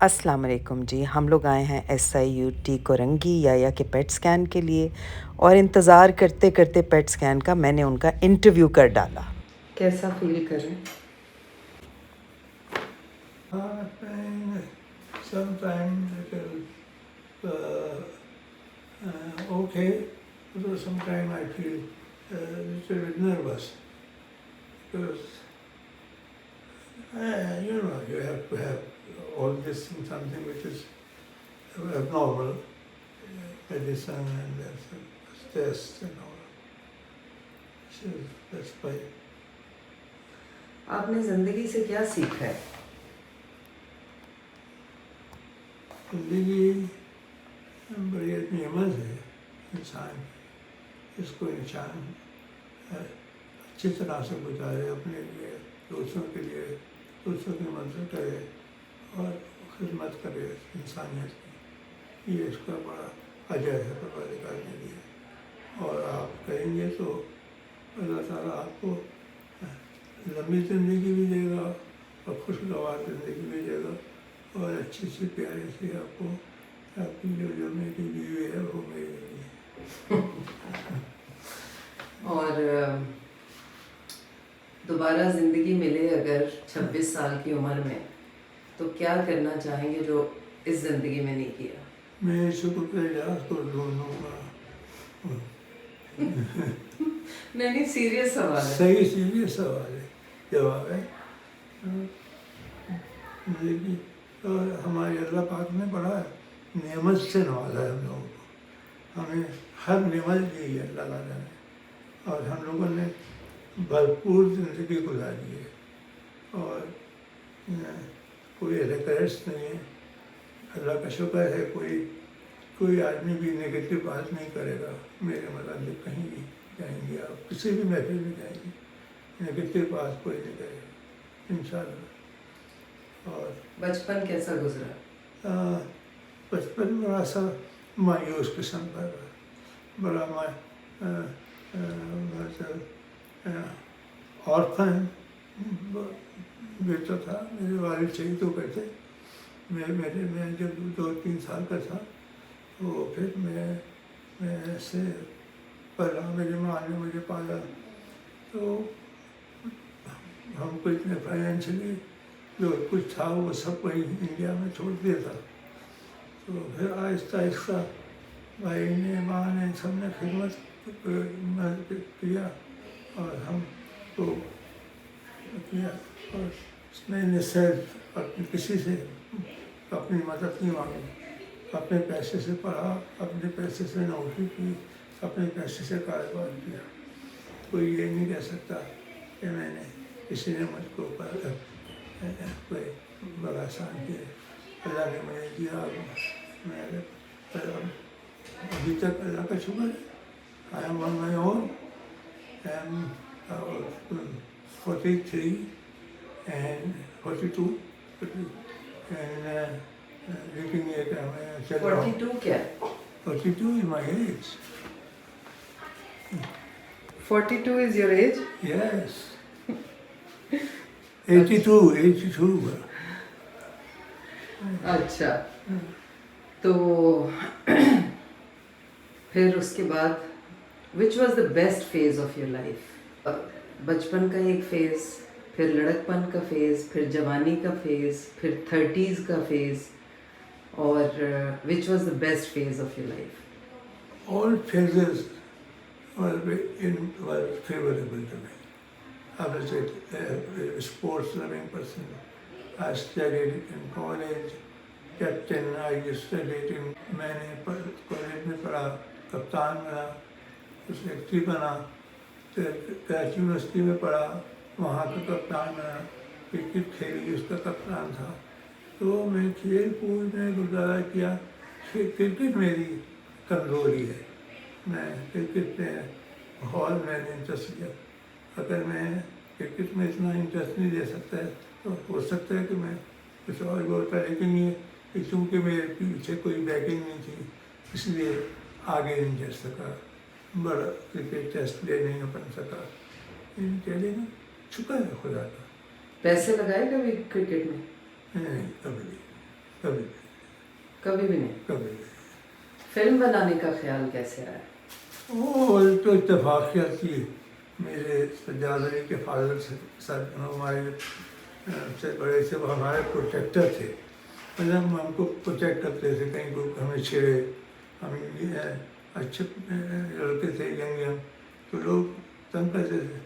السلام علیکم جی، ہم لوگ آئے ہیں SIUT کورنگی یا کے پیٹ سکین کے لیے، اور انتظار کرتے کرتے پیٹ سکین کا میں نے ان کا انٹرویو کر ڈالا۔ کیسا فیل کر رہے ہیں؟ Sometimes okay, although sometimes I feel a little bit nervous because you have to have all this in something which is abnormal, medicine and tests and all. So that's why. آپ نے زندگی سے کیا سیکھا ہے؟ زندگی بڑی نعمت ہے انسان کی، اس کو انسان اچھی طرح سے گزارے، اپنے لیے، دوسروں کے لیے، دوسروں کی مدد کرے اور خدمت کرے انسانیت کی، یہ اس کا بڑا اجر ہے پروردگار کے لیے۔ اور آپ کہیں گے تو اللہ تعالیٰ آپ کو لمبی زندگی بھی دے گا اور خوشگوار زندگی بھی دے گا، اور اچھی سی پیاری سی آپ کو آپ کی جو میری بیوی ہے وہ میری بھی ہے۔ اور دوبارہ زندگی ملے اگر 26 سال کی عمر میں، تو کیا کرنا چاہیں گے جو اس زندگی میں نہیں کیا؟ میں شکر کا اجلاس کو ڈھونڈوں گا۔ نہیں سیریس سوال ہے۔ صحیح سیریس سوال ہے، جواب ہے زندگی، اور ہمارے اللہ پاک نے بڑا نعمت سے نوازا ہے ہم لوگوں کو، ہمیں ہر نعمت دی ہے اللہ تعالیٰ نے، اور ہم لوگوں نے بھرپور زندگی گزاری ہے، اور کوئی ریکرٹس نہیں ہے۔ اللہ کا شکر ہے، کوئی آدمی بھی نگیٹو بات نہیں کرے گا میرے متعلق، کہیں بھی جائیں گے آپ، کسی بھی محفل میں جائیں گے، نگیٹو بات کوئی نہیں کرے گا انشاءاللہ۔ اور بچپن کیسا گزرا؟ بچپن بڑا سا مایوس قسم کا، بڑا آرفن بیٹا تھا، میرے والد شہید ہو گئے تھے، میں جب 2-3 سال کا تھا، تو پھر میں سے پلا، میری ماں نے مجھے پالا، تو ہم کو اتنے فائنینشلی جو کچھ تھا وہ سب وہی انڈیا میں چھوڑ دیا تھا، تو پھر آہستہ آہستہ بھائی نے، ماں نے، سب نے خدمت کیا، اور ہم کو کیا، اور میں نے صرف کسی سے اپنی مدد نہیں مانگی، اپنے پیسے سے پڑھا، اپنے پیسے سے نوکری کی، اپنے پیسے سے کاروبار کیا۔ کوئی یہ نہیں کہہ سکتا کہ میں نے کسی نے مجھ کو کوئی بڑا احسان کیا، اللہ نے مجھے دیا، میں ابھی تک اللہ کا شکر ہے۔ I am on my own. I am 43 and 42 and looking at 42 کیا؟ 42 is my age. 42 is your age? Yes. 82. اچھا، تو پھر اس کے بعد which was the best phase of your life? بچپن کا ایک فیز، پھر لڑکپن کا فیز، پھر جوانی کا فیز، پھر 30s کا فیز، اور which was the best phase of your life? All phases were favorable to me. I was a sports-loving person. I studied in college. Captain, I studied in. میں نے college میں پڑھا، کپتان بنا، secretary بنا، پھر کراچی یونیورسٹی میں پڑھا، وہاں کا کپتان بنا، کرکٹ کھیلی، اس کا کپتان تھا، تو میں کھیل کود میں گزارا کیا۔ کرکٹ میری کمزوری ہے، میں کرکٹ میں بہت میں نے انٹرسٹ لیا، اگر میں کرکٹ میں اتنا انٹرسٹ نہیں دے سکتا ہے تو ہو سکتا ہے کہ میں کچھ اور بھی ہوتا، لیکن یہ چونکہ میرے پیچھے کوئی بیکنگ نہیں تھی، اس لیے آگے نہیں چل سکا، بڑا کرکٹ ٹیسٹ لے نہیں بن سکا، چلے نا، شکر ہے خدا کا۔ پیسے لگائے کبھی کرکٹ میں؟ نہیں، کبھی کبھی بھی نہیں. کبھی. فلم بنانے کا خیال کیسے آیا؟ وہ تو اتفاقیات تھی. میرے سجاد علی کے فادر سے سر ہمارے سے بڑے سے وہ ہمارے پروٹیکٹر تھے. مطلب ہم کو پروٹیکٹ کرتے تھے کہیں کو ہمیں چھیڑے. ہم اچھے لڑکے تھے ینگ تو لوگ تنگ کرتے تھے.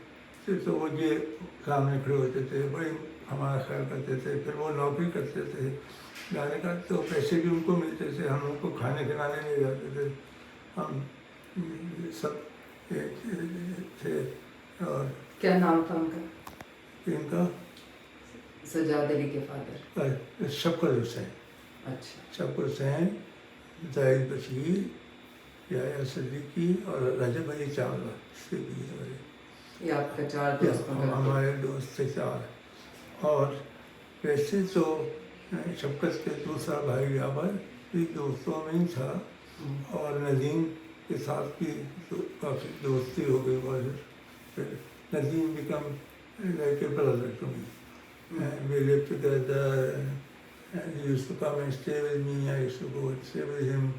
تو وہ یہ سامنے کھڑے ہوتے تھے, بڑی ہمارا خیال کرتے تھے. پھر وہ نوکری کرتے تھے جانے کا, تو پیسے بھی ان کو ملتے تھے, ہم ان کو کھانے کھلانے لے جاتے تھے. ہم سب تھے. اور کیا نام تھا ان کا؟ ان کا سجاد علی کے فادر. شفقت حسین. اچھا. شفقت حسین, زاہد بشیر, یحییٰ صدیقی اور رجب علی چاولہ سے بھی ہمارے. یہ آپ کا 4 دوستوں کا؟ ہمارے دوست تھے 4. اور ویسے تو شفقت کے دوسرا بھائی یابر بھی دوستوں میں ہی تھا, اور ندیم کے ساتھ بھی کافی دوستی ہو گئی. پھر Nadeem became like a brother to me. We lived together, and he used to come and stay with me. I used to go and stay with him.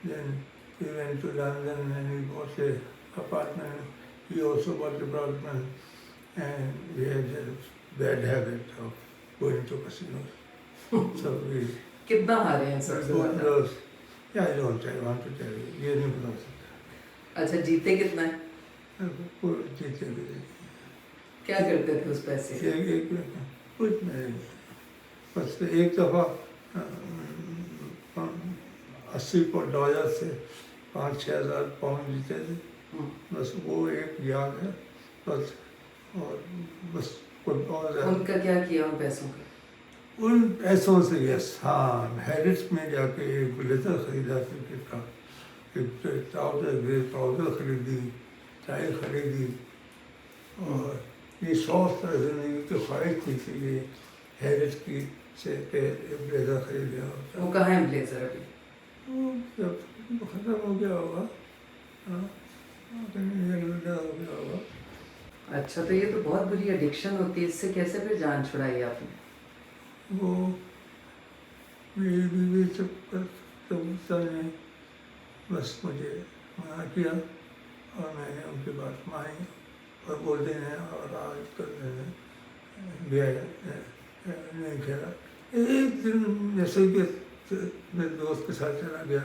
Then we went to London and we bought an apartment. He also bought an apartment, and we had a bad habit of going to casinos. So we کتنا ہارے ہیں سب سے زیادہ؟ lost. Yeah, I want to tell you. یہ نہیں بتا سکتا. اچھا, جیتے کتنا ہے؟ جیتے بھی کیا کرتے تھے اس پیسے؟ ایک کچھ نہیں, بس ایک دفعہ $80 سے $5,000 جیتے تھے. بس وہ ایک یاد ہے بس. اور بس کچھ اور ان کا کیا کیا ان پیسوں کا؟ ان پیسوں سے یس ہاں ہیرٹس میں جا کے ایک بلیزر خریدا کرکٹ کا, ایک ٹراؤزر خریدی, ٹائی خریدی. اور یہ شوق تھا زندگی کی خواہش تھی کہ یہ ہیرٹس کی سے بلیزر خرید لیا. وہ کہاں ہے بلیزر ابھی؟ وہ جب ختم ہو گیا ہوگا, ہو گیا ہوگا. اچھا, تو یہ تو بہت بری ایڈکشن ہوتی ہے, اس سے کیسے پھر جان چھڑائی آپ نے؟ وہ میری بیوی سب نے بس مجھے منع کیا, اور میں نے ان کی بات مانی, اور بولتے ہیں اور آج کرتے ہیں گیا نہیں کھیلا. ایک دن جیسے کہ میرے دوست کے ساتھ چلا گیا,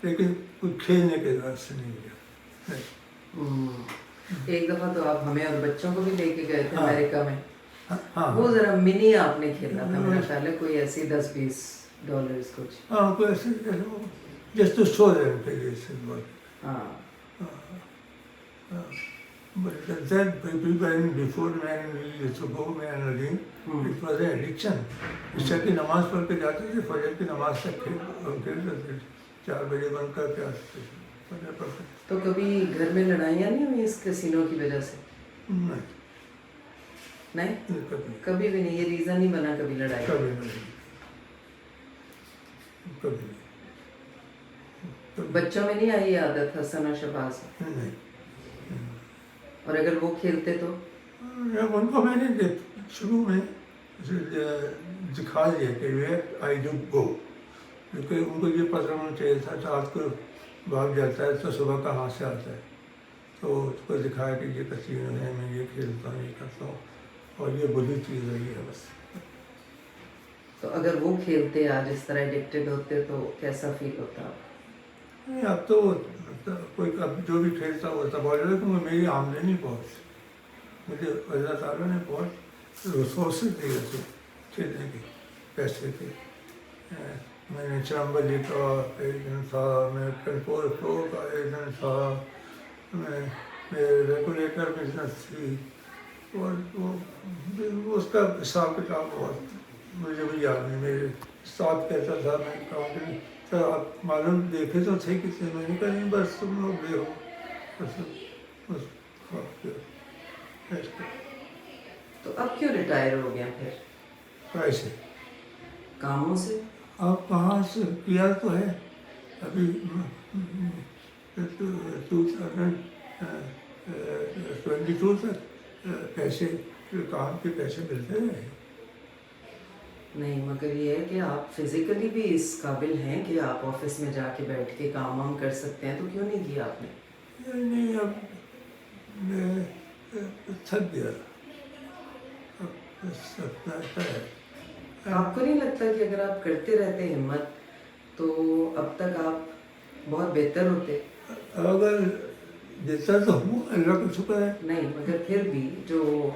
لیکن کوئی کھیلنے کے بعد سے نہیں گیا. ایک دفعہ تو آپ ہمیں اور بچوں کو بھی لے کے گئے تھے امریکہ میں. ہاں وہ ذرا منی آپ نے کھیلا تھا میرا خیال ہے, کوئی ایسی $10-20 کچھ. ہاں کوئی ایسے جس تو سو رہے کے لیے سے بات. ہاں. But that before man used to go man again, it was an addiction. عشاء کی نماز پڑھ کے جاتے تھے, فجر کی نماز تک کھیلتے تھے, 4 بجے بند کر کے آتے تھے. تو کبھی گھر میں لڑائیاں نہیں ہوئی اس کسینو کی وجہ سے؟ نہیں, کبھی بھی نہیں. یہ ریزن نہیں بنا کبھی لڑائی؟ کبھی نہیں. کبھی نہیں. بچوں میں نہیں آئی عادت حسن اور شہباز؟ نہیں. اور اگر وہ کھیلتے تو؟ ان کو میں نے شروع میں دکھا دیا کہ آئی ڈو گو, کیونکہ ان کو یہ پتہ ہونا چاہیے تھا. رات کو بھاگ جاتا ہے تو صبح کہاں سے آتا ہے, تو اس کو دکھایا کہ یہ کسینو ہے, میں یہ کھیلتا ہوں, یہ کرتا ہوں, اور یہ بری چیز رہی ہے بس. تو اگر وہ کھیلتے آج اس طرح ایڈکٹیڈ ہوتے تو کیسا فیل ہوتا؟ نہیں, اب تو کوئی جو بھی کھیلتا ہوتا بول رہا کہ میری آمدنی بہت, مجھے اللہ تعالیٰ نے بہت ریسورسز دیے تھے کھیلنے کے, پیسے کے. میں نے چرمبلی کا ایجنٹ تھا, میں کنٹرول فلور کا ایجنٹ تھا, میں ریگولیٹر بزنس تھی, اور اس کا حساب کتاب بہت مجھے بھی یاد نہیں. میرے استاد کہتا تھا, میں کہا کہ سر آپ معلوم دیکھے تو تھے کسی, میں نے کہا نہیں بس تم لوگ لے ہو بس. تو اب کیوں ریٹائر ہو گیا پھر؟ کیسے کاموں سے؟ آپ کہاں سے کیا تو ہے ابھی 2022 تک پیسے, کام کے پیسے ملتے رہے. نہیں مگر یہ ہے کہ آپ فزیکلی بھی اس قابل ہیں کہ آپ آفس میں جا کے بیٹھ کے کام وام کر سکتے ہیں، تو کیوں نہیں کیا آپ نے؟ نہیں اب میں تھک گیا، اب سب ہے۔ آپ کو نہیں لگتا کہ اگر آپ کرتے رہتے ہمت تو اب تک آپ بہت بہتر ہوتے؟ اگر جیسا تو ہوں، اللہ کا شکر ہے۔ نہیں مگر پھر بھی جو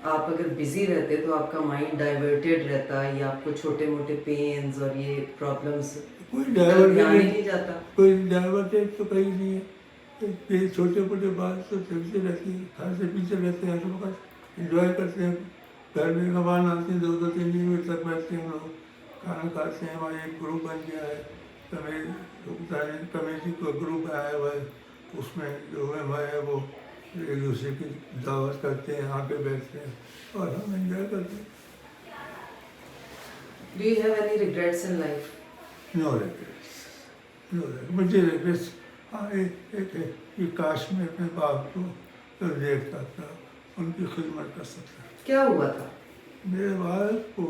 آپ اگر بزی رہتے تو آپ کا مائنڈ ڈائیورٹیڈ رہتا، یا آپ کو چھوٹے موٹے پینز اور یہ پرابلمس کوئی دھیان ہی نہیں جاتا۔ ڈائیورٹیڈ تو کہیں نہیں ہے، یہ چھوٹے موٹے بات تو چلتی رہتی ہے، کھاتے پیتے رہتے ہیں، ہر وقت انجوائے کرتے ہیں۔ گھر میں مہمان آتے ہیں، 2-2 3 3 بجے تک بیٹھتے ہیں ہم لوگ، کھانا کھاتے ہیں۔ ہمارا ایک گروپ بن گیا ہے، کمیٹی کا گروپ آیا ہوا ہے، اس میں جو ممبر ہے وہ ایک دوسرے کی دعوت کرتے ہیں، آ کے بیٹھتے ہیں اور ہم انجوائے کرتے ہیں۔ Do you have any regrets in life? No regrets, مجھے ریگریٹس ہاں ایک ہے کہ کاش میں اپنے باپ کو دیکھ سکتا، ان کی خدمت کر سکتا۔ کیا ہوا تھا؟ میرے باپ کو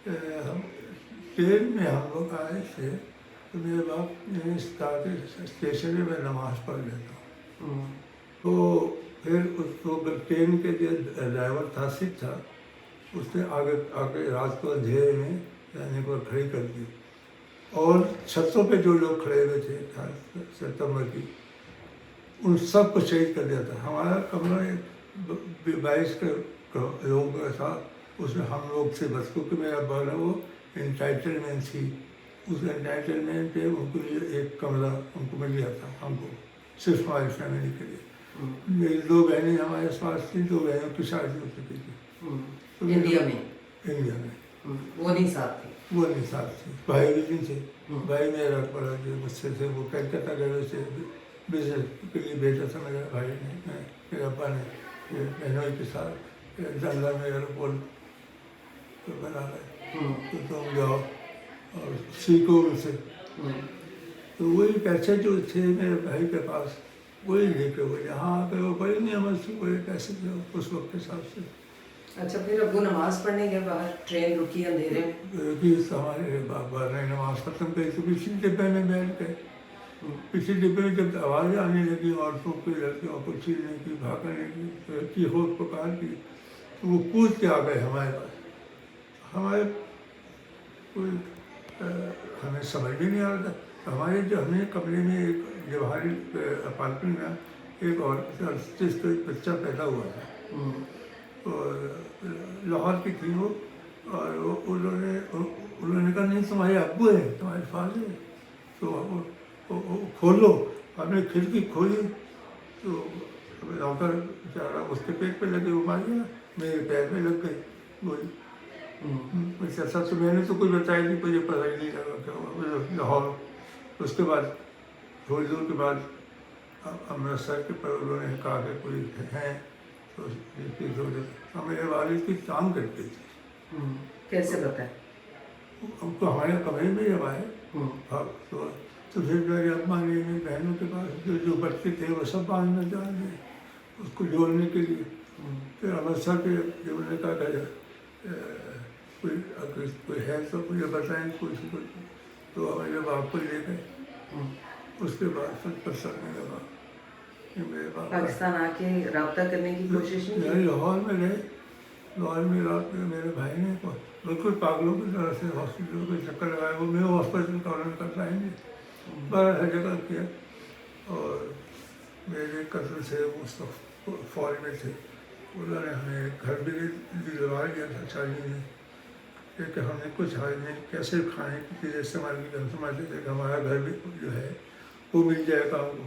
ہم ٹرین میں ہم لوگ آئے تھے، تو میرے باپ نے اسٹیشن میں نماز پڑھ لیتا ہوں، تو پھر اس کو ٹرین کے جو ڈرائیور تھا سیٹ تھا، اس نے آگے رات کو اندھیرے میں جانے کو کھڑی کر دی، اور چھتوں پہ جو لوگ کھڑے ہوئے تھے 7 کی، ان سب کو شہید کر دیا تھا۔ ہمارا کمرہ 22 لوگوں کا تھا، اس میں ہم لوگ سے بس، کیونکہ میرا ابا ہے وہ انٹائٹلمنٹ تھی، اس انٹائٹلمنٹ پہ ان کو ایک کمرہ ان کو مل گیا تھا، ہم کو صرف ہماری فیملی کے لیے۔ میری 2 بہنیں ہمارے پاس تھیں، 2 بہنوں کی شادی ہو چکی تھی انڈیا میں؟ انڈیا میں وہ نہیں ساتھ تھی؟ وہ نہیں ساتھ تھی، بھائی بھی نہیں تھے۔ بھائی میرا بڑا جو مجھ سے تھے، وہ کلکتہ گئے سے بزنس کے لیے بھیجا تھا میرے بھائی نے، میرے ابا نے بہنوں کے ساتھ جنگل میں ایئرپورٹ بنا رہے تو تم جاؤ اور سیکھو ان سے۔ تو وہی پیسے جو تھے میرے بھائی کے پاس، وہی لے کے وہ یہاں آ کے وہ بڑی نعمت سے وہی پیسے تھے اس وقت کے حساب سے۔ اچھا، پھر ابو نماز پڑھنے گئے باہر، ٹرین رکی اندھیرے میں؟ ہمارے بابا نے نماز ختم کری تو پچھلی ڈبے میں بیٹھ گئے۔ پچھلی ڈبے میں جب آوازیں آنے لگی عورتوں کی، لڑکیوں کو چیزنے کی، بھاگنے کی، چیخو پکار کی، تو وہ کود کے آ گئے ہمارے پاس۔ ہمارے کوئی ہمیں سمجھ بھی نہیں آ رہا تھا۔ ہمارے جو ہمیں کمرے میں ایک جواہری اپارٹمنٹ میں ایک عورت جس کا بچہ پیدا ہوا تھا، اور لاہور کی تھی وہ، اور انہوں نے کہا نہیں تمہارے ابو ہیں، تمہارے فادر ہیں، تو کھولو۔ ہم نے کھڑکی کھولی تو نوکر بیچارہ اس کے پیٹ پہ لگے، وہ مار گیا، میرے پیر میں لگ گئی گولی۔ ایسا تو میں نے تو کچھ بتایا نہیں، مجھے پتہ ہی نہیں لگا کیا ہوا لاہور۔ اس کے بعد تھوڑی دور کے بعد امرتسر کے پر انہوں نے کہا کہ کوئی ہیں، تو میرے والد کی کام کرتی تھی۔ کیسے بتائیں؟ ہم تو ہمارے کمرے میں جب آئے تو پھر میرے ابا نے میری بہنوں کے پاس جو بچے تھے وہ سب باندھنا جان گئے اس کو جوڑنے کے لیے۔ پھر امرتسر پہ جب انہوں نے کہا کہ کوئی ہے تو مجھے بتائیں کوئی، تو ہمارے باپ کو لے گئے۔ اس کے بعد پھر پسند نہیں لگا کہ میرے باپ پاکستان آ کے رابطہ کرنے کی کوشش نہیں کی؟ لاہور میں رہے، لاہور میں رات میں میرے بھائی نے بالکل پاگلوں کی طرح سے ہاسپٹل کو چکر لگایا، وہ میرے ہاسپٹل کا انہوں نے کرتا ہی نہیں، بڑا ہر جگہ کیا۔ اور میرے کزن سے اس وقت فوج میں تھے، انہوں نے ہمیں گھر بھی دلوا دیا تھا شادی میں، کہ ہم نے کچھ حال نہیں کیسے کھانے کی چیزیں استعمال کی، ہم سمجھتے تھے کہ ہمارا گھر بھی جو ہے وہ مل جائے گا ہم کو۔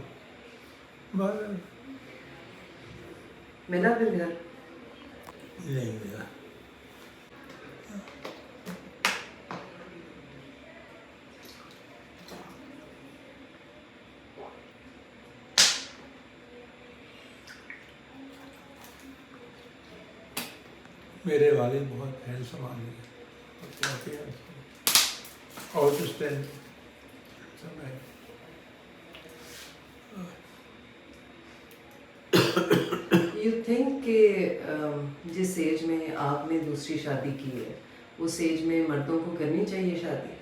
ملا پھر گھر؟ نہیں ملا۔ میرے والد بہت ہینڈسم آدمی ہیں، اور اس ٹائم سمجھ یو تھنک کہ جس ایج میں آپ نے دوسری شادی کی ہے اس ایج میں مردوں کو کرنی چاہیے شادی؟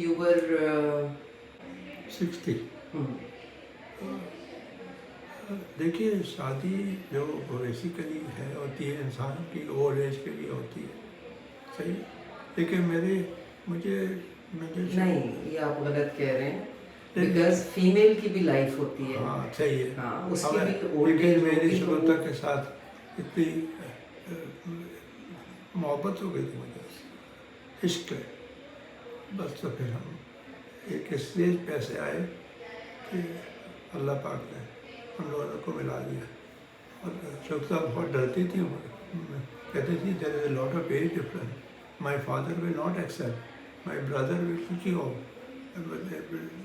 You were 60. دیکھیے شادی جو بیسیکلی ہے ہوتی ہے انسان کی اولڈ ایج کے لیے ہوتی ہے، صحیح. لیکن مجھے نہیں، یہ آپ غلط کہہ رہے ہیں، نہیں، بیکاز فیمیل کی بھی لائف ہوتی ہے. ہاں صحیح ہے. ہاں، اس کی بھی اولڈ لیکن ایج میری ہوگی تو شروطہ کے ساتھ اتنی محبت ہو گئی تھی مجھے اس سے، عشق ہے بس. تو پھر ہم ایک اسٹیج پہ ایسے آئے کہ اللہ پاک نے ہم دونوں کو ملا دیا. اور شوق صاحب بہت ڈرتی تھی، کہتی تھی there is a lot of age difference, my father will not accept, my brother will سوچ آؤ.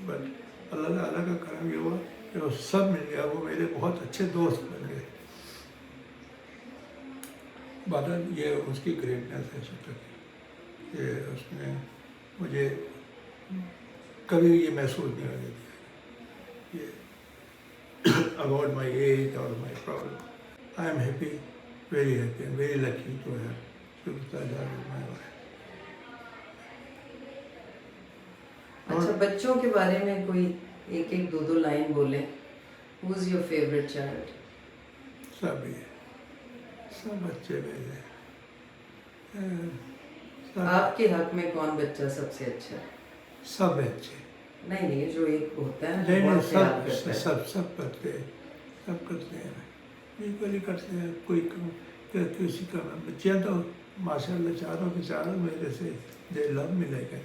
بٹ اللہ تعالیٰ کا کرم یہ ہوا کہ وہ سب مل گیا. وہ میرے بہت اچھے دوست بن گئے. بادل یہ اس کی گریٹنیس ہے شکر کی کہ اس نے مجھے کبھی یہ محسوس نہیں ہونے دیا یہ اباؤٹ مائی ایج اور my problem. I am happy, very happy and very lucky to have شکر مائی وائف. اچھا، بچوں کے بارے میں کوئی ایک ایک دو لائن بولیں. ہو از یور فیوریٹ چائلڈ؟ سب ہی سب بچے میرے. آپ کے حق میں کون بچہ سب سے اچھا ہے؟ سب اچھے. نہیں، جو ایک ہوتا ہے نا نہیں بہت خیال کرتا ہے. سب کرتے ہیں ایکولی کرتے ہیں. کوئی کسی کا بچیاں تو ماشاء اللہ چاروں میرے سے دے لو ملے گا.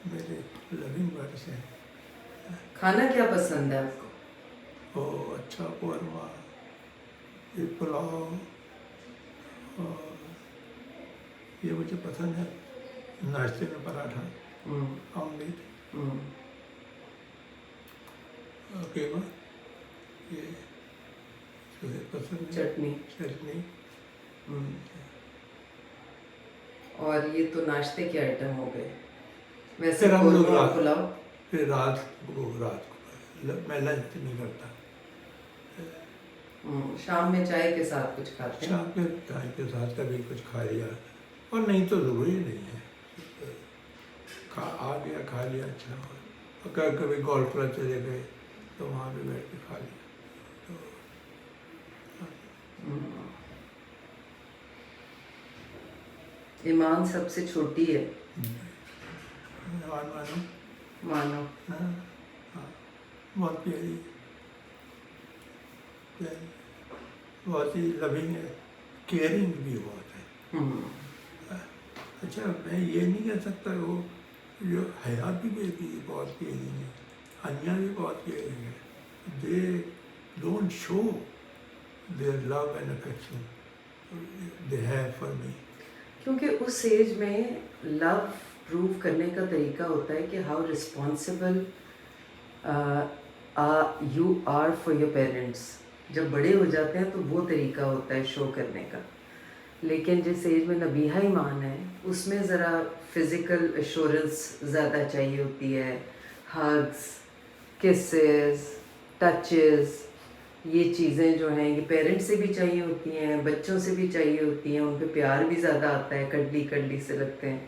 میرے لونگ ورڈس ہیں. کھانا کیا پسند ہے آپ کو؟ اچھا قورمہ، یہ پلاؤ، اور یہ مجھے پسند ہے. ناشتے میں پراٹھا، آملیٹ، قیمہ، یہ پسند ہے. چٹنی. اور یہ تو ناشتے کے آئٹم ہو گئے. ویسے پھر ہم لوگ قورمہ اور پلاؤ پھر رات کو میں لنچ نہیں کرتا. شام میں چائے کے ساتھ کچھ کھاتے ہیں؟ شام میں چائے کے ساتھ کبھی کچھ کھا لیا، اور نہیں تو ضروری نہیں ہے. آ گیا کھا لیا. اچھا. اور کبھی گولف کلب چلے گئے تو وہاں پہ بیٹھ کے کھا لیا. ایمان سب سے چھوٹی ہے. مانو بہت پیاری، بہت ہی لونگ ہے، کیئرنگ بھی بہت ہے. اچھا میں یہ نہیں کہہ سکتا وہ جو حیا بھی میری بہت کیئرنگ ہے، انیا بھی بہت کیئرنگ ہے. They don't show their love and affection they have for me. کیونکہ اس ایج میں لو پروو کرنے کا طریقہ ہوتا ہے کہ how responsible you are for your parents. جب بڑے ہو جاتے ہیں تو وہ طریقہ ہوتا ہے شو کرنے کا. لیکن جس ایج میں نبیہہ ایمان ہے اس میں ذرا فزیکل ایشورنس زیادہ چاہیے ہوتی ہے. ہگس، کسز، ٹچز، یہ چیزیں جو ہیں یہ پیرنٹس سے بھی چاہیے ہوتی ہیں، بچوں سے بھی چاہیے ہوتی ہیں. ان پہ پیار بھی زیادہ آتا ہے، کڈلی سے لگتے ہیں.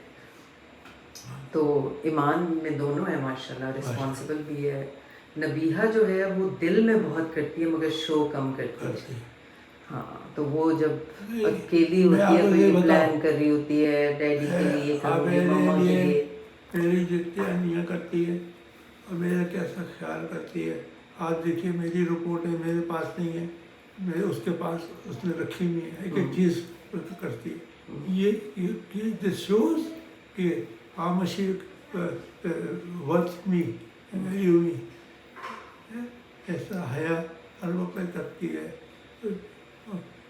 تو ایمان میں دونوں ہیں ماشاءاللہ، رسپانسبل بھی ہے. نبیہہ جو ہے وہ دل میں بہت کرتی ہے مگر شو کم کرتی ہے. ہاں، تو وہ جب اکیلی ہوتی ہے تو یہ پلان کر رہی ہوتی ہے ڈیڈی کے لیے کروں گی، ماما کے لیے. میری جتنی انیاں کرتی ہے اور میرا کیسا خیال کرتی ہے. آج دیکھیے میری رپورٹیں میرے پاس نہیں ہیں، میں اس کے پاس اس نے رکھی ہوئی ہیں. ایک ایک چیز کرتی ہے. یہ دس شوز کہ how much worth me value me. ایسا حیا ہر وقت کرتی ہے.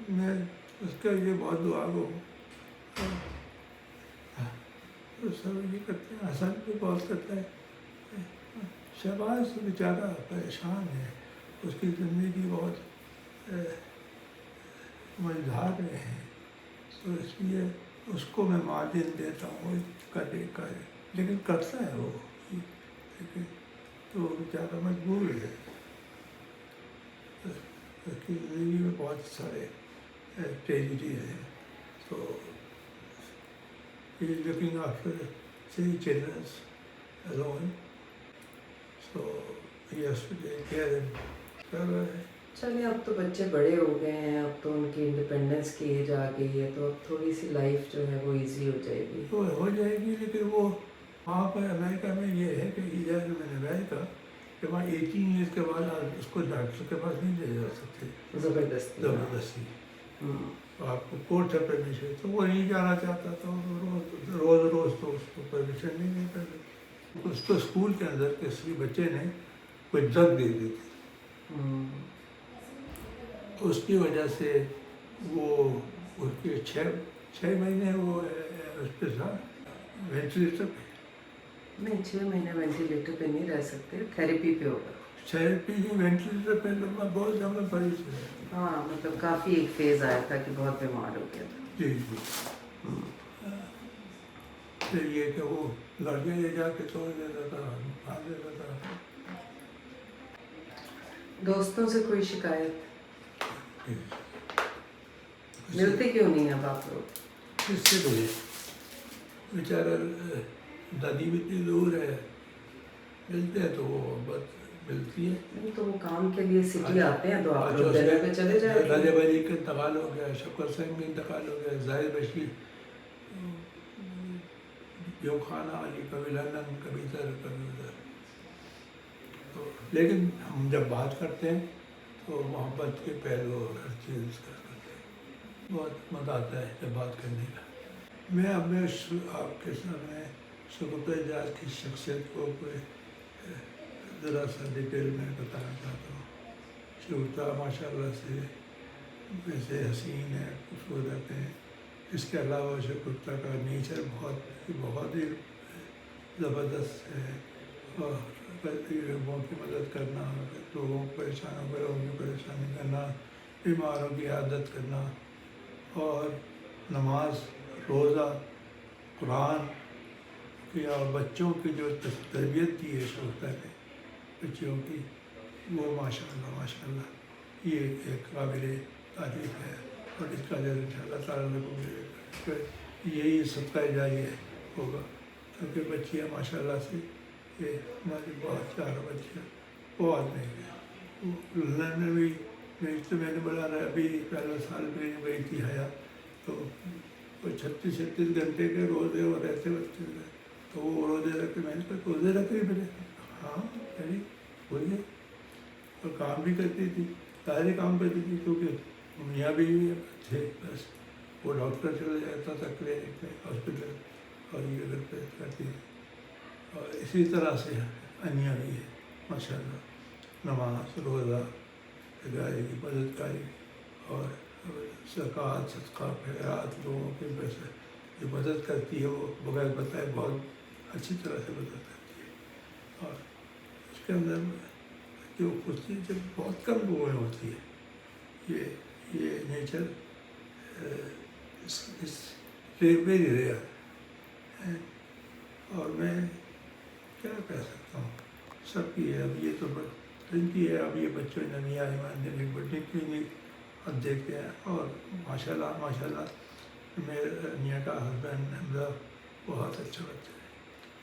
میں اس کا یہ بہت دعا گو ہوں. سب یہ کرتے ہیں، حسن بھی بہت کرتا ہے. شہباز بیچارہ پریشان ہے، اس کی زندگی بہت مزدار رہے ہیں، تو اس لیے اس کو میں معاون دیتا ہوں کرے لیکن کرتا ہے وہ. تو وہ بیچارہ مجبور ہے. اس کی زندگی میں بہت سارے ٹریجڈی ہیں. تو he is looking after 3 children alone. So he has to take care and کر رہا ہے. چلیے اب تو بچے بڑے ہو گئے ہیں, اب تو ان کی انڈیپینڈنس کی ایج آ گئی ہے, تو اب تھوڑی سی لائف جو ہے وہ ایزی ہو جائے گی. تو ہو جائے گی, لیکن وہ وہاں پر امریکہ میں یہ ہے کہ ادھر میں نے امریکہ کہ وہاں 18 ایئرس کے بعد آپ اس کو ڈاکٹر کے پاس نہیں لے جا سکتے زبردستی. زبردستی. آپ کو کورٹ سے پرمیشن, تو وہ نہیں جانا چاہتا تھا. روز روز تو اس کو پرمیشن نہیں دیتا تھا. اس کو اسکول کے اندر کسی بچے نے کوئی ڈرگ دے دی تھی, اس کی وجہ سے وہ اس کے 6 مہینے وہ اس پہ تھا وینٹیلیٹر پہ. نہیں 6 مہینے وینٹیلیٹر پہ نہیں رہ سکتے, تھیراپی پہ ہوگا. تھیراپی کی وینٹیلیٹر پہ لگنا بہت زیادہ بڑی چیز ہے. ہاں مطلب کافی ایک فیز آیا تھا کہ بہت بیمار ہو گیا تھا. جی جی. پھر یہ کہ وہ لڑکے لے جا کے چھوڑ دیتا تھا, مار دیتا تھا. دوستوں سے کوئی شکایت ملتے کیوں نہیں اب آپ لوگ؟ کس سے ملے؟ بیچارہ دادی بھی اتنی دور ہے, ملتے ہیں تو وہ بس ملتی ہے. نہیں تو وہ کام کے لیے سٹی آتے ہیں تو آپ لوگ جگہ پہ چلے جائیں. رجب علی کا انتقال ہو گیا, شکر سنگھ کا انتقال ہو گیا, ظاہر بشیر, جو کھانا علی, کبھی لندن, کبھی ادھر کبھی ادھر. تو لیکن ہم جب بات کرتے ہیں تو محبت کے پہلو اور ہر چیز کا کرتے ہیں. بہت مزہ آتا ہے جب بات کرنے کا. میں اب میں آپ کے سامنے شگفتہ جات کی شخصیت کو کوئی ذرا سا ڈیٹیل میں بتانا چاہتا ہوں. شگفتہ ماشاء اللہ سے ویسے حسین ہے, خوبصورت ہیں. اس کے علاوہ شگفتہ کا نیچر بہت ہی زبردست ہے, اور لوگوں کی مدد کرنا, لوگوں کو پریشانوں کو لوگوں کی پریشانی کرنا, بیماروں کی عادت کرنا, اور نماز, روزہ, قرآن کی, اور بچوں کی جو تربیت کی ہے شگفتہ نے بچوں کی, وہ ماشاء اللہ یہ ایک قابل تعریف ہے. اور اس کا ان شاء اللہ تعالیٰ کو یہی صدقہ جاریہ ہوگا, کیونکہ بچیاں ماشاء اللہ سے یہ ہماری بہت پیارا بچیاں بہت نہیں ہے. لندن میں بھی میں نے بڑا رہا, ابھی پہلا سال میں گئی تھی حیا, تو وہ 36 گھنٹے کے روزے وہ رہتے بچے رہے, تو وہ روزے رکھے. میں نے کہا روزے رکھ رہی میرے, ہاں یعنی بولیے. اور کام بھی کرتی تھی, سارے کام کرتی تھی, کیونکہ میاں بھی تھے, بس وہ ڈاکٹر چلا جاتا تھا کلینک میں, ہاسپٹل, اور یہ گھر پہ کرتی تھی. اور اسی طرح سے انیا بھی ہے ماشاء اللہ, نماز, روزہ, ادارے کی مدد کاری, اور زکوٰۃ, صدقہ, خیرات, لوگوں کے پیسے جو مدد کرتی ہے وہ بغیر بتائے بہت اچھی طرح سے مدد کرتی ہے. اور اس کے اندر جو خوشی جب بہت کم لوگوں میں ہوتی ہے, یہ نیچر اس ویری ریئر ہے. اور میں کیا کہہ سکتا ہوں, سب کی ہے. اب یہ تو ان کی ہے, اب یہ بچوں نے نمی آئی ایک بڑی کلینک اب دیکھتے ہیں. اور ماشاء اللہ میرے میاں کا ہسبینڈ حمزہ بہت اچھا بچہ ہے,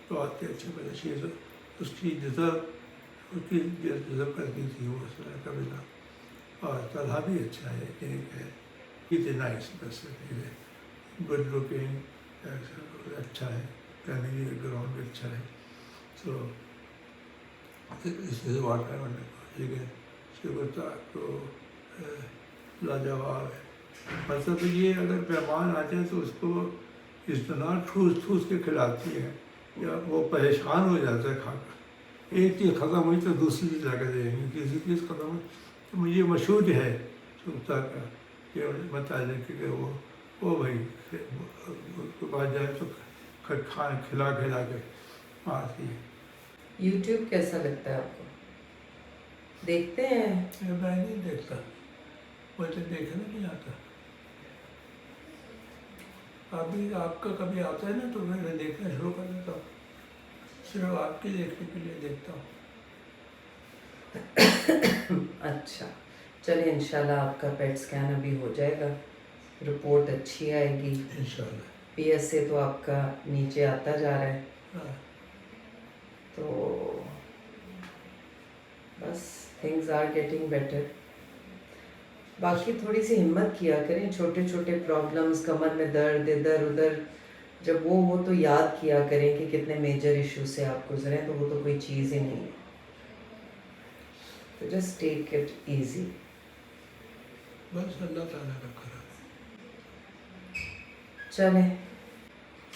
بہت ہی اچھا بچہ. چیز اس کی ڈیزرو کرتی تھی وہ اس طرح کا بلا. اور طلحہ بھی اچھا ہے, ایک ہے, اتنا نائس پرسن ہے, گڈ لکنگ, اچھا ہے, فیملی بیک گراؤنڈ بھی اچھا ہے. سو اس واٹ آئی وانٹ ٹو ٹھیک ہے. شگفتہ کو لاجواب ہے. مطلب یہ اگر مہمان آتے ہیں تو اس کو اتنا ٹھوس کے کھلاتی ہے, یا وہ پریشان ہو جاتا ہے کھا کر. ایک چیز ختم ہوئی تو دوسری چیز لا کے دیں گے, تیسری چیز ختم ہوئی تو مجھے مشہور ہے شگفتہ کا یہ بتایا کہ وہ بھائی اس کے بعد جائے تو کھلا کے مارتی ہے. یوٹیوب کیسا لگتا ہے آپ کو, دیکھتے ہیں؟ میں نہیں دیکھتا, مجھے دیکھنا نہیں آتا. ابھی آپ کا کبھی آتا ہے نا تو میں دیکھنا شروع کر دیتا ہوں, صرف آپ کے دیکھنے کے لیے دیکھتا ہوں. اچھا چلیے انشاءاللہ آپ کا پیٹ اسکین ابھی ہو جائے گا, رپورٹ اچھی آئے گی. انشاءاللہ. پی ایس اے تو آپ کا نیچے آتا جا رہا ہے, ہاں. تو بس تھنگز آر گیٹنگ بیٹر. باقی تھوڑی سی ہمت کیا کریں, چھوٹے چھوٹے پرابلمس, کمر میں درد ادھر ادھر, جب وہ ہو تو یاد کیا کریں کہ کتنے میجر ایشو سے آپ گزرے, تو وہ تو کوئی چیز ہی نہیں ہے. تو جسٹ ٹیک اٹ ایزی. بس اللہ تعالیٰ کا کرم. چلیں,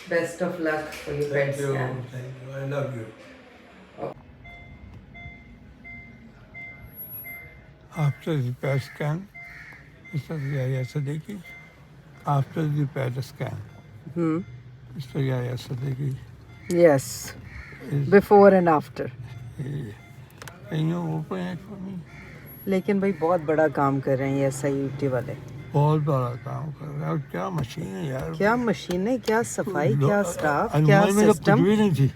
best of luck for your pet Thank you, اسکین. thank you. I love you. After the PET scan, Mr. Yahya Siddiqui. After the PET scan, Mr. Yahya Siddiqui. Yes, Is, before and after. can you open it for me? لیکن بھائی بہت بڑا کام کر رہے ہیں یہ S I U T والے. بہت بڑا کام کر رہا ہے. اور کیا مشین ہے یار. کیا مشینیں, کیا صفائی, کیا اسٹاف, کیا المائی میں تو کچھ سسٹم. بھی نہیں تھی.